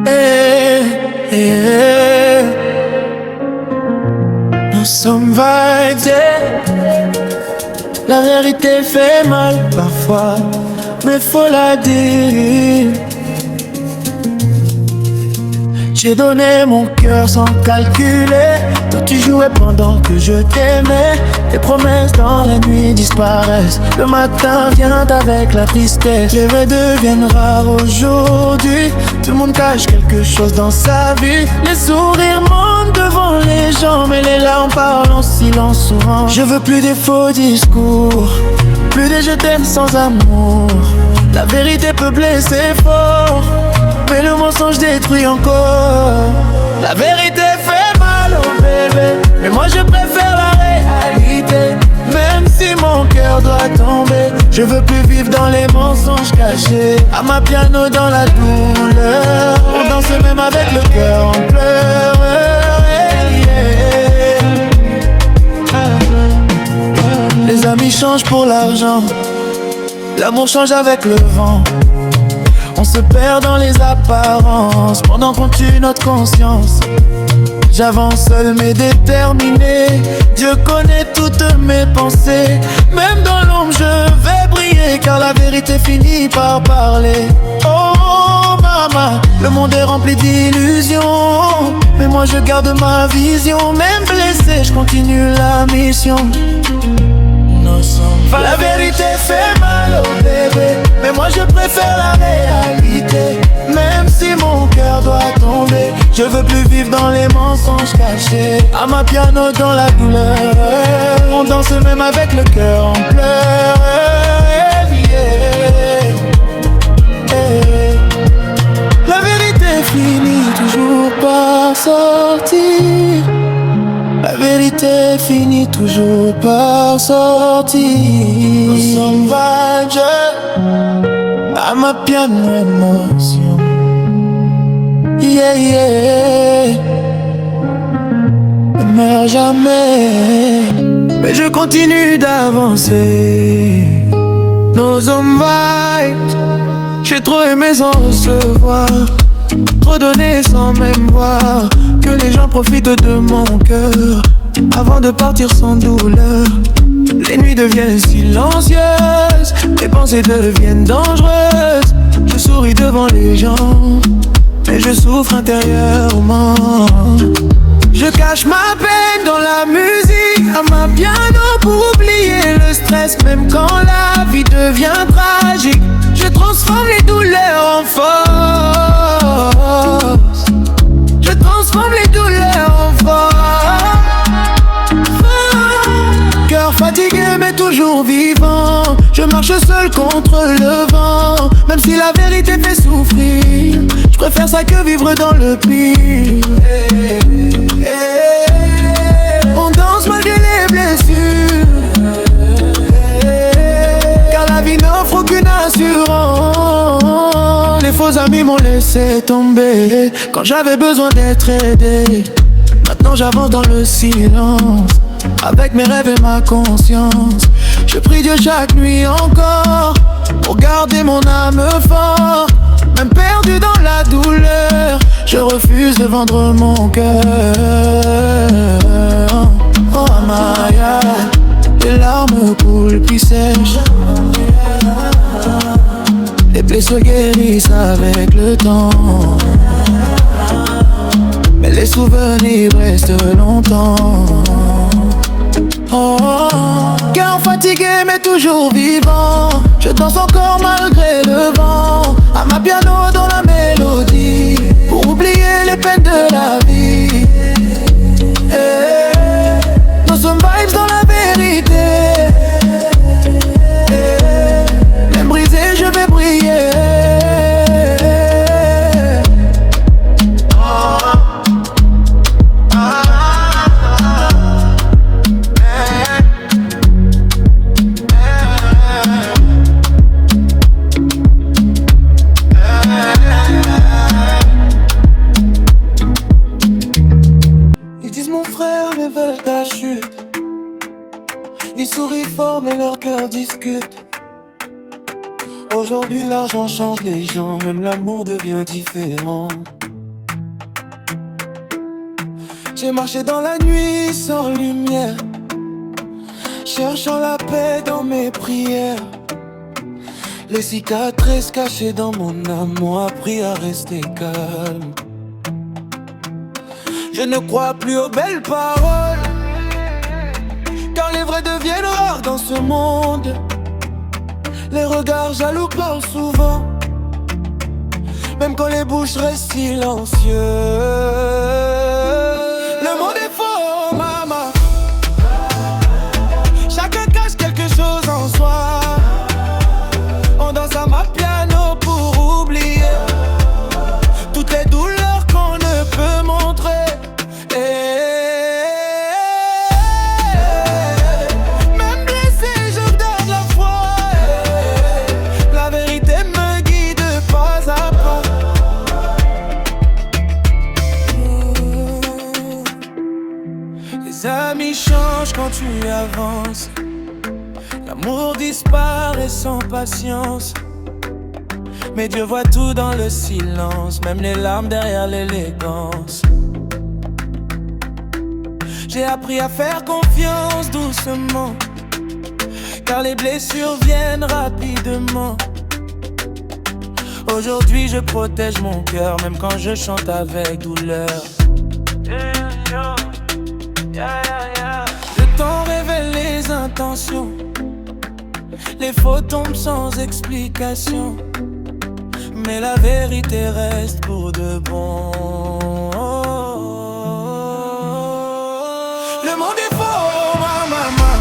Eh, eh, nous sommes validés. La vérité fait mal parfois, mais faut la dire. J'ai donné mon cœur sans calculer. Toi tu jouais pendant que je t'aimais. Tes promesses dans la nuit disparaissent. Le matin vient avec la tristesse. Les vrais deviennent rares aujourd'hui. Tout le monde cache quelque chose dans sa vie. Les sourires montent devant les gens, mais les larmes parlent en silence souvent. Je veux plus des faux discours, plus des je t'aime sans amour. La vérité peut blesser fort, mais le mensonge détruit encore. La vérité fait mal au bébé, mais moi je préfère la réalité. Même si mon cœur doit tomber, je veux plus vivre dans les mensonges cachés. À ma piano dans la douleur, on danse même avec le cœur en pleurs. Les amis changent pour l'argent, l'amour change avec le vent. On se perd dans les apparences pendant qu'on tue notre conscience. J'avance seul mais déterminé. Dieu connaît toutes mes pensées. Même dans l'ombre je vais briller, car la vérité finit par parler. Oh maman, le monde est rempli d'illusions, mais moi je garde ma vision. Même blessé, je continue la mission. La vérité fait mal au bébé, mais moi je préfère la réalité. Même si mon cœur doit tomber, je veux plus vivre dans les mensonges cachés. À ma piano dans la douleur, on danse même avec le cœur en pleurs. La vérité finit toujours par sortir. La vérité finit toujours par sortir. Nous sommes vainqueurs, à ma piano émotion. Yeah, yeah. Ne meurs jamais, mais je continue d'avancer. Nos hommes vibes, j'ai trop aimé sans recevoir, trop donné sans même voir que les gens profitent de mon cœur avant de partir sans douleur. Les nuits deviennent silencieuses, mes pensées deviennent dangereuses. Je souris devant les gens, mais je souffre intérieurement. Je cache ma peine dans la musique, à ma piano pour oublier le stress. Même quand la vie devient tragique, je transforme les douleurs en force. Je transforme les douleurs en force. Cœur fatigué mais toujours vivant, je marche seul contre le vent. Même si la vérité fait souffrir, je préfère ça que vivre dans le pire. On danse malgré les blessures, car la vie n'offre aucune assurance. Les faux amis m'ont laissé tomber quand j'avais besoin d'être aidé. Maintenant j'avance dans le silence, avec mes rêves et ma conscience. Je prie Dieu chaque nuit encore pour garder mon âme forte. Même perdu dans la douleur, je refuse de vendre mon cœur. Oh Amaya, les larmes coulent puis sèchent. Les plaies se guérissent avec le temps, mais les souvenirs restent longtemps. Oh, cœur fatigué mais toujours vivant, je danse encore malgré le vent. À ma piano dans la mélodie, pour oublier les peines de la vie. Nous sommes vibes dans la vérité. Même brisé je vais briller. Ils sourient fort mais leur cœur discute. Aujourd'hui l'argent change les gens, même l'amour devient différent. J'ai marché dans la nuit sans lumière, cherchant la paix dans mes prières. Les cicatrices cachées dans mon âme m'ont appris à rester calme. Je ne crois plus aux belles paroles, car les vrais deviennent rares dans ce monde. Les regards jaloux parlent souvent, même quand les bouches restent silencieuses. Le monde est faux, maman. Chacun cache quelque chose en soi. On danse à ma piano pour oublier toutes les douleurs qu'on ne peut montrer. Même blessé, je garde la foi. La vérité me guide pas à pas. Les amis changent quand tu avances. L'amour disparaît sans patience. Mais Dieu voit tout dans le silence, même les larmes derrière l'élégance. J'ai appris à faire confiance doucement, car les blessures viennent rapidement. Aujourd'hui je protège mon cœur, même quand je chante avec douleur. Le temps révèle les intentions, les faux tombent sans explication, mais la vérité reste pour de bon. Le monde est faux, ma maman,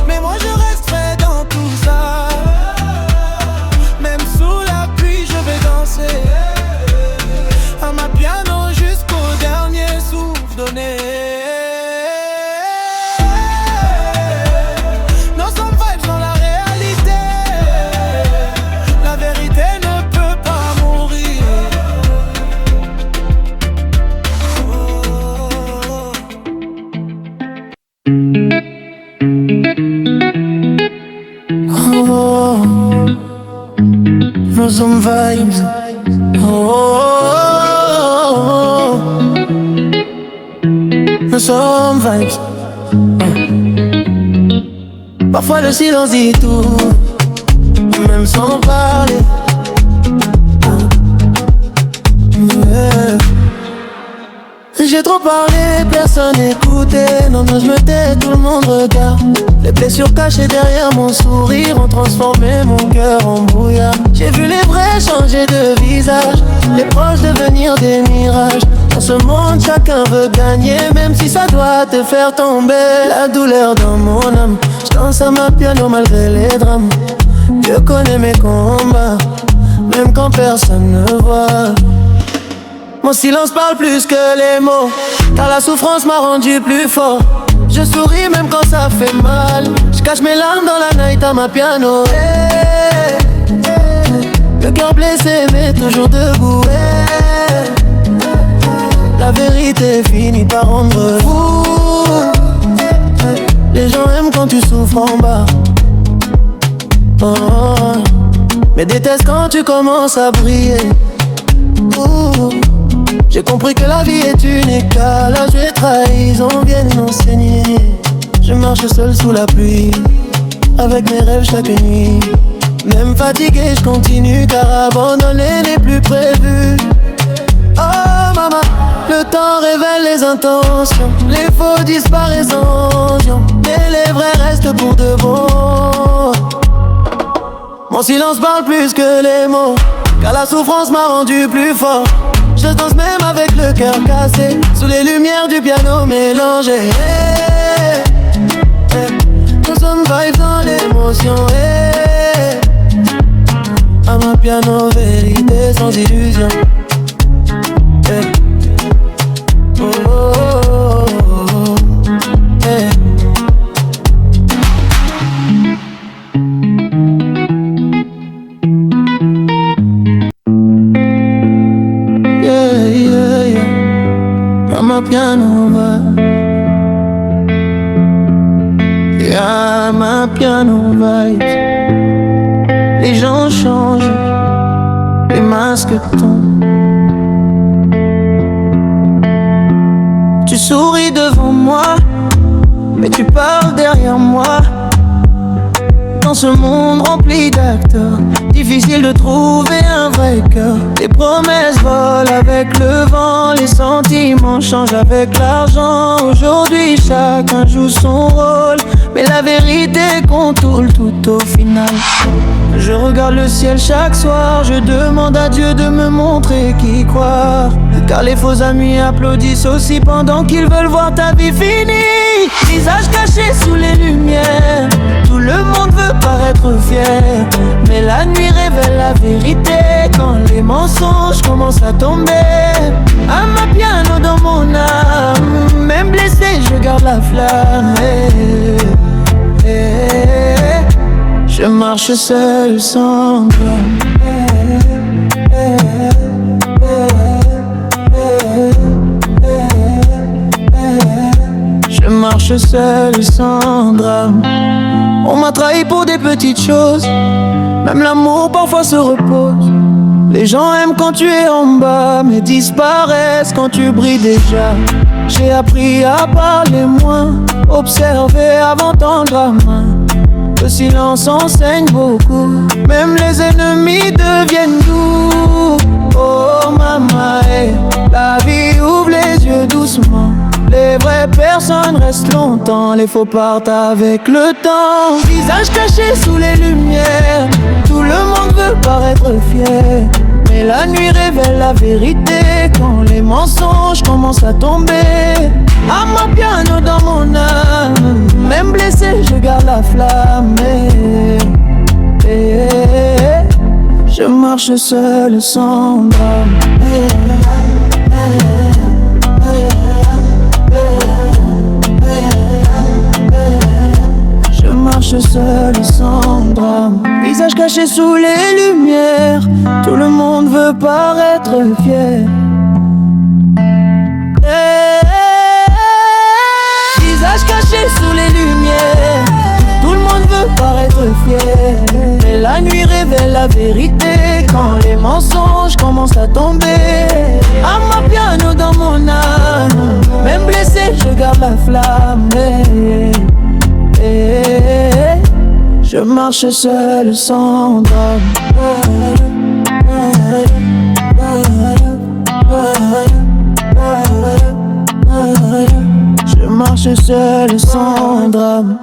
mais moi je resterai dans tout ça. Même sous la pluie je vais danser à ma piano jusqu'au dernier souffle donné. Some vibes, some vibes. Parfois le silence dit tout, même sans parler. J'ai trop parlé, personne n'écoutait. Non, non, je me tais, tout le monde regarde. Les blessures cachées derrière mon sourire ont transformé mon cœur en brouillard. J'ai vu les vrais changer de visage, les proches devenir des mirages. Dans ce monde, chacun veut gagner, même si ça doit te faire tomber. La douleur dans mon âme, je danse à ma piano malgré les drames. Je connais mes combats, même quand personne ne voit. Mon silence parle plus que les mots, car la souffrance m'a rendu plus fort. Je souris même quand ça fait mal, je cache mes larmes dans la night à ma piano. Le cœur blessé mais toujours debout. La vérité finit par rendre fou. Les gens aiment quand tu souffres en bas, mais détestent quand tu commences à briller. J'ai compris que la vie est une écalage et trahison viennent m'enseigner. Je marche seul sous la pluie, avec mes rêves chaque nuit. Même fatigué, je continue car abandonner n'est plus prévu. Oh maman, le temps révèle les intentions, les faux disparaissent en vision, mais les vrais restent pour de bon. Mon silence parle plus que les mots, car la souffrance m'a rendu plus fort. Je danse même avec le cœur cassé, sous les lumières du piano mélangé. Nous sommes vibes dans l'émotion. À ma piano, vérité sans illusion. Oh, oh, oh, oh. Piano va, yeah, ma piano vibes. Les gens changent, les masques tombent. Tu souris devant moi, mais tu parles derrière moi. Dans ce monde rempli d'acteurs, difficile de trouver un vrai cœur. Les promesses volent avec le vent, les sentiments changent avec l'argent. Aujourd'hui chacun joue son rôle, mais la vérité contourne tout au final. Je regarde le ciel chaque soir, je demande à Dieu de me montrer qui croire. Car les faux amis applaudissent aussi pendant qu'ils veulent voir ta vie finie. Visage caché sous les lumières, tout le monde veut paraître fier, mais la nuit révèle la vérité quand les mensonges commencent à tomber. Amapiano dans mon âme, même blessé je garde la flamme. Je marche seul sans gloire. Je marche seul sans drame. On m'a trahi pour des petites choses, même l'amour parfois se repose. Les gens aiment quand tu es en bas, mais disparaissent quand tu brilles déjà. J'ai appris à parler moins, observer avant tendre la main. Le silence enseigne beaucoup, même les ennemis deviennent doux. Oh maman, la vie ouvre les yeux doucement. Les vraies personnes restent longtemps, les faux partent avec le temps. Visage caché sous les lumières, tout le monde veut paraître fier, mais la nuit révèle la vérité quand les mensonges commencent à tomber. Amapiano dans mon âme, même blessé je garde la flamme. Je marche seul sans drame. Je marche seul sans drame. Visage caché sous les lumières, tout le monde veut paraître fier. Visage caché sous les lumières, tout le monde veut paraître fier, mais la nuit révèle la vérité quand les mensonges commencent à tomber. Amapiano dans mon âme, même blessé je garde la flamme. Je marche seul sans drame. Je marche seul sans drame.